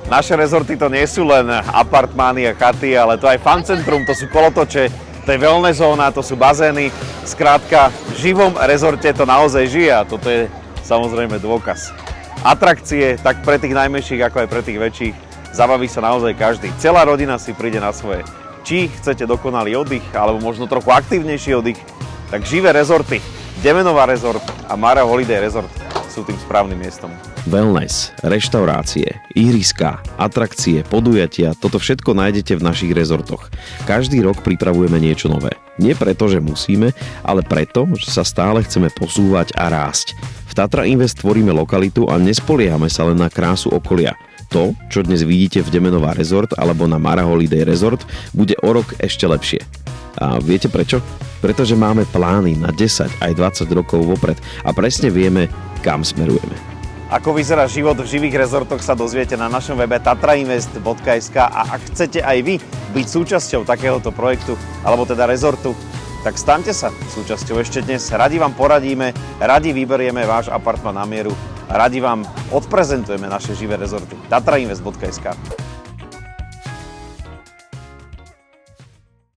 Naše rezorty to nie sú len apartmány a chaty, ale to aj fancentrum, to sú kolotoče, to je wellness zóna, to sú bazény. Skrátka, v živom rezorte to naozaj žije a toto je samozrejme dôkaz. Atrakcie, tak pre tých najmenších, ako aj pre tých väčších, zabaví sa naozaj každý. Celá rodina si príde na svoje. Či chcete dokonalý oddych, alebo možno trochu aktívnejší oddych, tak živé rezorty, Demenová rezort a Mara Holiday Resort sú tým správnym miestom. Wellness, reštaurácie, ihriská, atrakcie, podujatia, toto všetko nájdete v našich rezortoch. Každý rok pripravujeme niečo nové. Nie preto, že musíme, ale preto, že sa stále chceme posúvať a rásť. V Tatra Invest tvoríme lokalitu a nespoliehame sa len na krásu okolia. To, čo dnes vidíte v Demenová Resort alebo na Mara Holiday Resort, bude o rok ešte lepšie. A viete prečo? Pretože máme plány na 10 aj 20 rokov vopred a presne vieme, kam smerujeme. Ako vyzerá život v živých rezortoch, sa dozviete na našom webe tatrainvest.sk a ak chcete aj vy byť súčasťou takéhoto projektu, alebo teda rezortu, tak staňte sa súčasťou ešte dnes. Radi vám poradíme, radi vyberieme váš apartmán na mieru a radi vám odprezentujeme naše živé rezorty. tatrainvest.sk